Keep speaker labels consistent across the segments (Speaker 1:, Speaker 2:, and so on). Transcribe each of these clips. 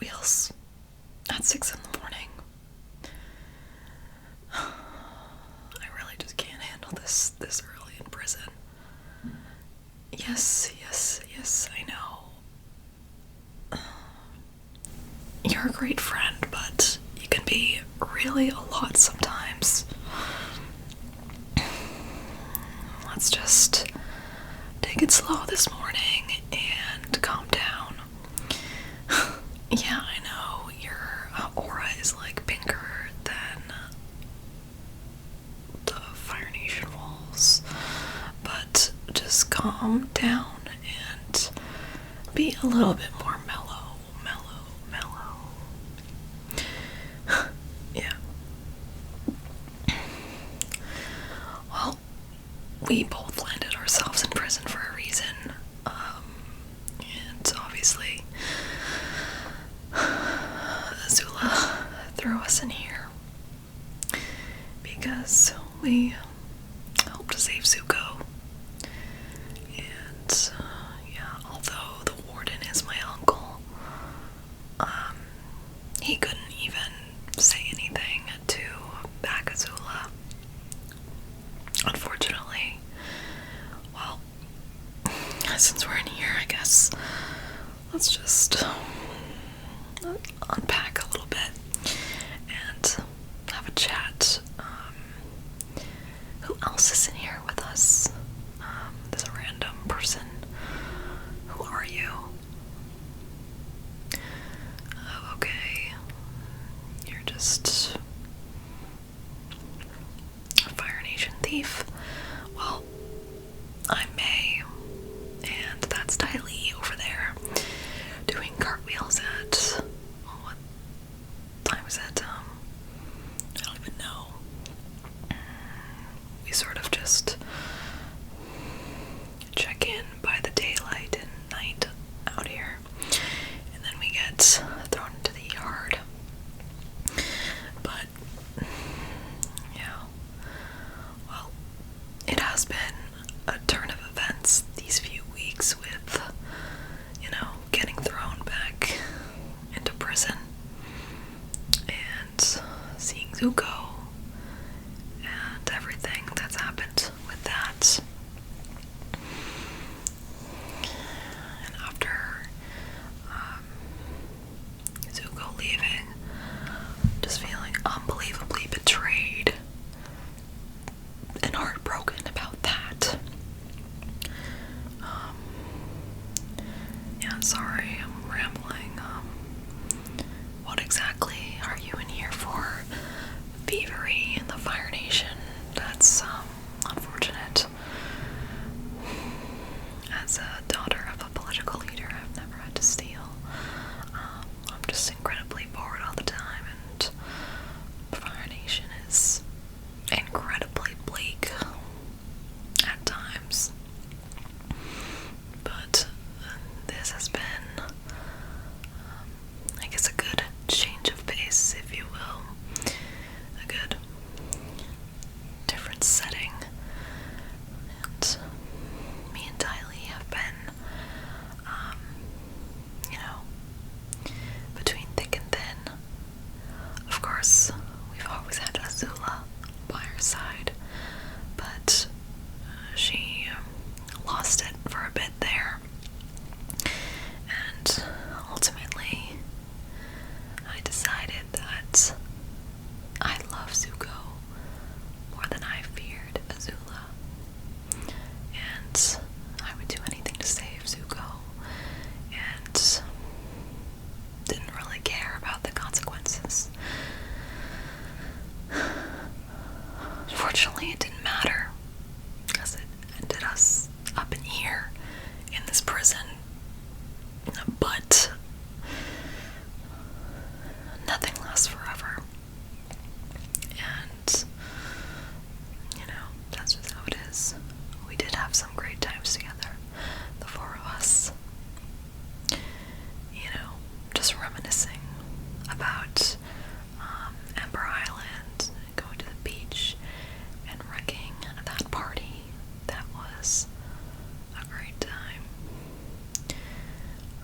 Speaker 1: cartwheels at 6 in the morning. I really just can't handle this early in prison. Yes, I know. You're a great friend, but you can be really a lot sometimes. Let's just take it slow this morning and calm down. Yeah, I know your aura is like pinker than the Fire Nation walls, but just calm down and be a little bit more mellow. Yeah. Well, we both landed ourselves in prison for a reason, and obviously Azula threw us in here because we helped to save Zuko. And yeah, although the warden is my uncle, he couldn't even say anything to back Azula. Unfortunately. Well, since we're in here, I guess let's just unpack a little bit and have a chat. Who else is in here with us? There's a random person. Who are you? Oh, okay. You're just a Fire Nation thief. Well, I'm May, and that's Ty Lee over there, doing cartwheels at, what time is it? I don't even know. We sort of just check in by the daylight and night out here, and then we get thrown into the yard. But, yeah, well, it has been a turn of events these few weeks with, getting thrown back into prison and seeing Zuko and everything that's happened with that. And after Zuko leaving, just feeling unbelievably betrayed and heartbroken about that. Yeah, sorry, I'm rambling. What exactly are you in here for? Thievery in the Fire Nation. That's, unfortunate. As a daughter of a political leader, I've never had to steal. I'm just incredibly bored all the time, and Fire Nation is incredibly bleak at times. But this has been, I guess, a good change of pace, if you will. A good different setting. And me and Tylee have been, between thick and thin. Of course, we've always had Azula by our side, but she lost it for a bit there. And ultimately, I decided that I love Zuko more than I feared Azula. And I would do anything to save Zuko, and didn't really care about the consequences. Unfortunately, it didn't matter, because it ended us up in here, in this prison. But nothing lasts forever. And, that's just how it is. We did have some great times together, the four of us. Just reminiscing about Ember Island, going to the beach, and wrecking that party. That was a great time.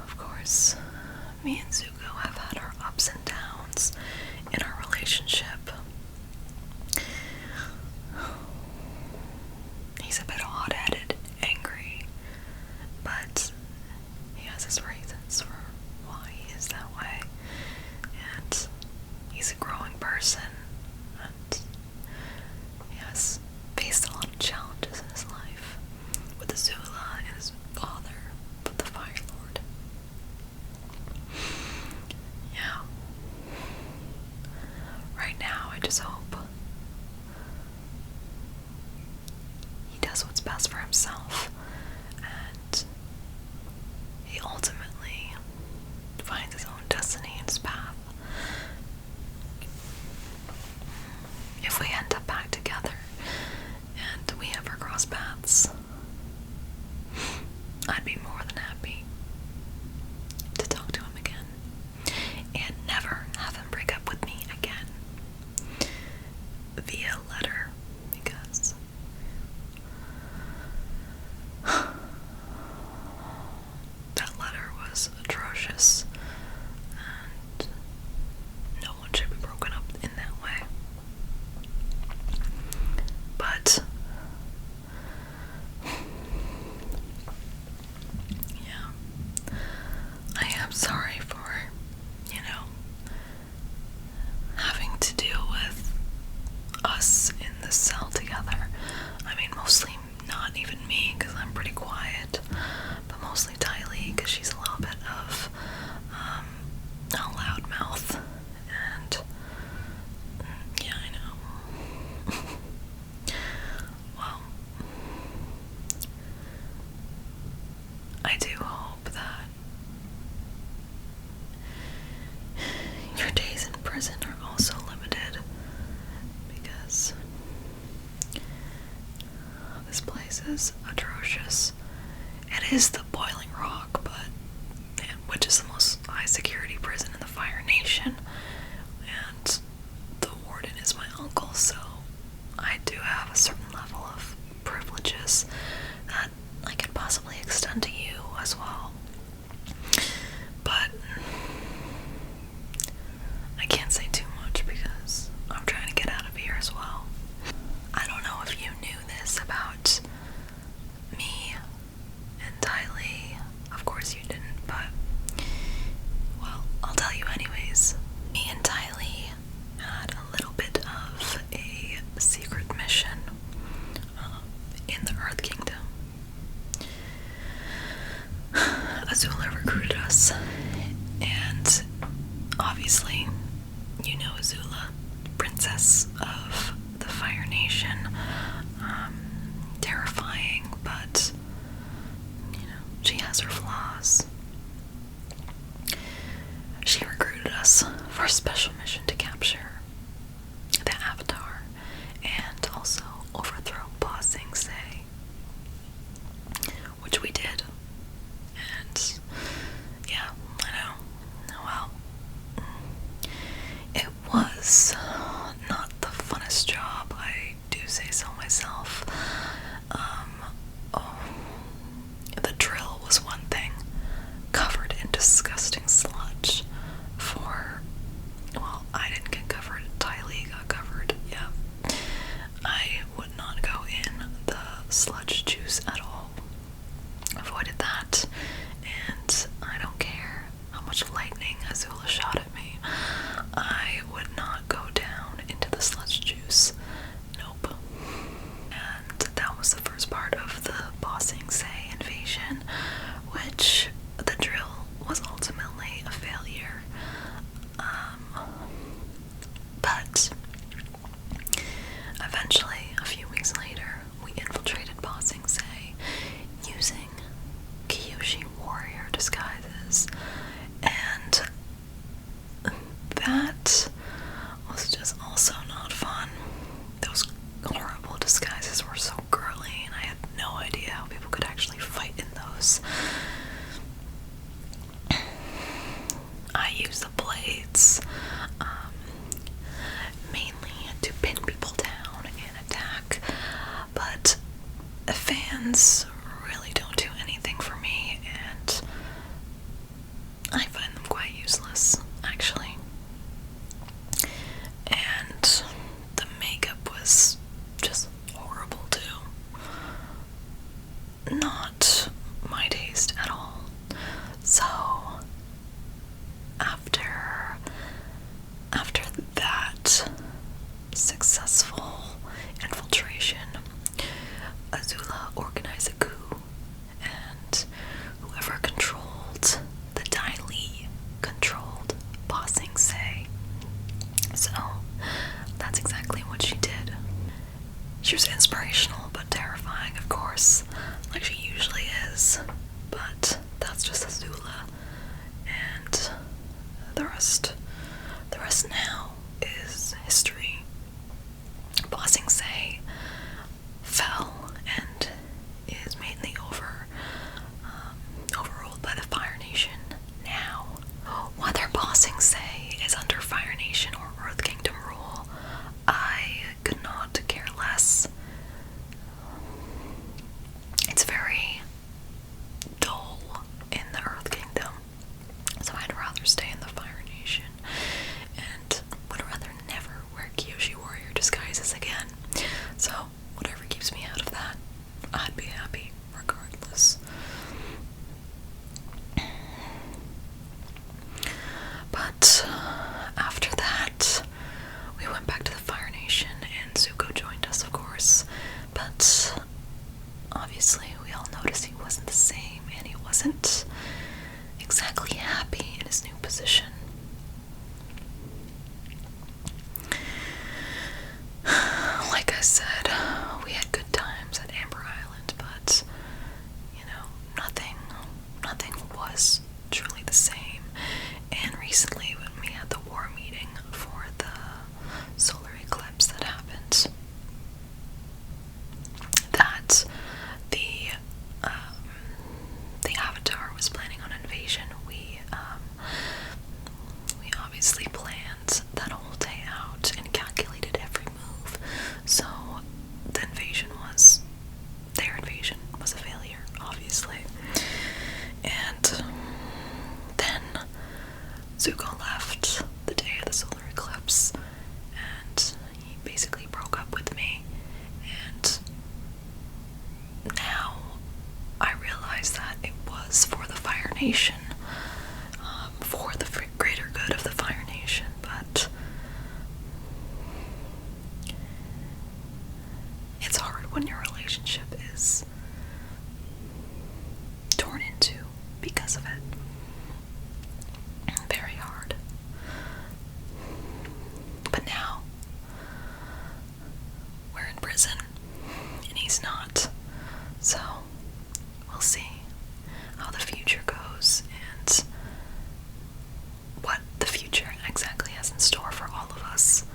Speaker 1: Of course, me and Zuko have had ups and downs in our relationship. He's a bit hot-headed, angry, but he has his reasons for why he is that way. And he's a growing person, and he has faced a lot of challenges in his life with Azula and his father, with the Fire Lord. Yeah. Right now, I just hope he does what's best for himself, and he ultimately finds his own destiny and his path. If we end up back together and we ever cross paths, I'd be more than happy to talk to him again and never have him break up with me again via letter, because that letter was atrocious, and no one should be broken up in that way. But yeah, I am sorry for, having to deal with us in the cell together. I mean, mostly not even me, because I'm pretty quiet, but mostly Tylee, because she's a little bit of a loudmouth, and yeah, I know. Well, I do hope that your days in prison are also limited, because this place is atrocious. It is the Boiling Rock, which is the most high security prison in the Fire Nation, and the warden is my uncle, so I do have a certain level of privileges that I could possibly extend to you as well. But I can't say too much because I'm trying to get out of here as well. I don't know if you knew this about me and Tylee. Of course you didn't, but, well, I'll tell you anyways. Me and Tylee had a little bit of a secret mission in the Earth Kingdom. Azula recruited us, and obviously, you know Azula, princess of the Fire Nation, terrifying, but, she has her flaws. She recruited us for a special mission to capture the Avatar, and also overthrow Ba Sing Se, which we did. And yeah, I know. Well, it was not the funnest job, I do say so myself. The drill was one thing, covered in disgusting sludge I didn't get covered, Tylee got covered, yeah. I would not go in the sludge juice at all. Avoided that, and I don't care how much lightning Azula shot at me, I would not go down into the sludge juice. Nope. And that was the first part of the Ba Sing Se invasion, which the drill was ultimately a failure. But eventually, a few weeks later, we infiltrated Ba Sing Se using Kyoshi warrior disguises, and that was just also not fun. Those horrible disguises were so girly, and I had no idea how people could actually fight in those. I used the blades mainly to pin people down and attack, but the fans really don't do anything for me, and I find them quite useless, actually. and the rest now is history. Ba Sing Se fell and is mainly overruled by the Fire Nation now. Whether Ba Sing Se is under Fire Nation or Earth Kingdom rule, I could not care less. It's very dull in the Earth Kingdom, so I'd rather stay in the Fire Nation and would rather never wear Kyoshi Warrior disguises again. So whatever keeps me out of that, I'd be happy regardless. But after that, we went back to the Fire Nation, and Zuko joined us, of course. But obviously, we all noticed he wasn't the same, and he wasn't exactly happy in his new position. Like I said, we had good times at Amber Island, but, you know, nothing was truly the same. And recently, when we had the war meeting for the solar eclipse that happened, that the Avatar was planning on invasion, we obviously planned that whole day out and calculated every move. So their invasion was a failure, obviously. And then Zuko left the day of the solar eclipse, and he basically broke up with me. And now I realize that it was for the Fire Nation, for the greater good of the Fire Nation, but it's hard when your relationship is torn into because of it. Very hard. But now we're in prison and he's not. So we'll see how the future goes and what the future exactly has in store for all of us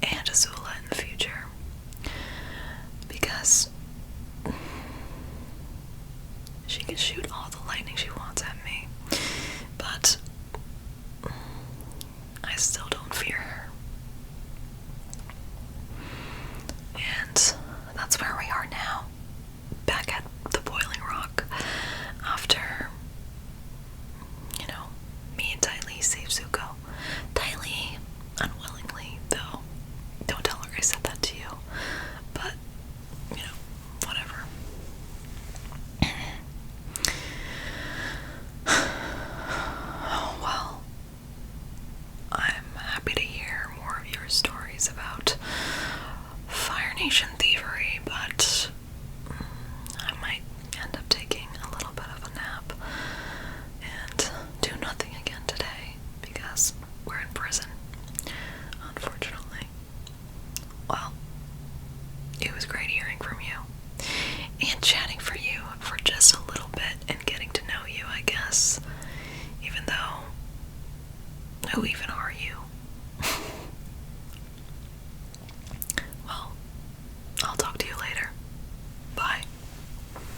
Speaker 1: and Azula in the future. Because she can shoot all the lightning she wants at me, but I still don't fear her. And that's where we are now, back at the Boiling Rock, after, you know, me and Ty Lee saved Zuko. Ty Lee, unwillingly, though. Don't tell her I said that to you. But, you know, whatever. Well, I'm happy to hear more of your stories about Fire Nation thievery, but I might end up taking a little bit of a nap and do nothing again today because we're in prison, unfortunately. Well, it was great hearing from you and chatting for you for just a little bit and getting to know you, I guess. Even though, who even are you?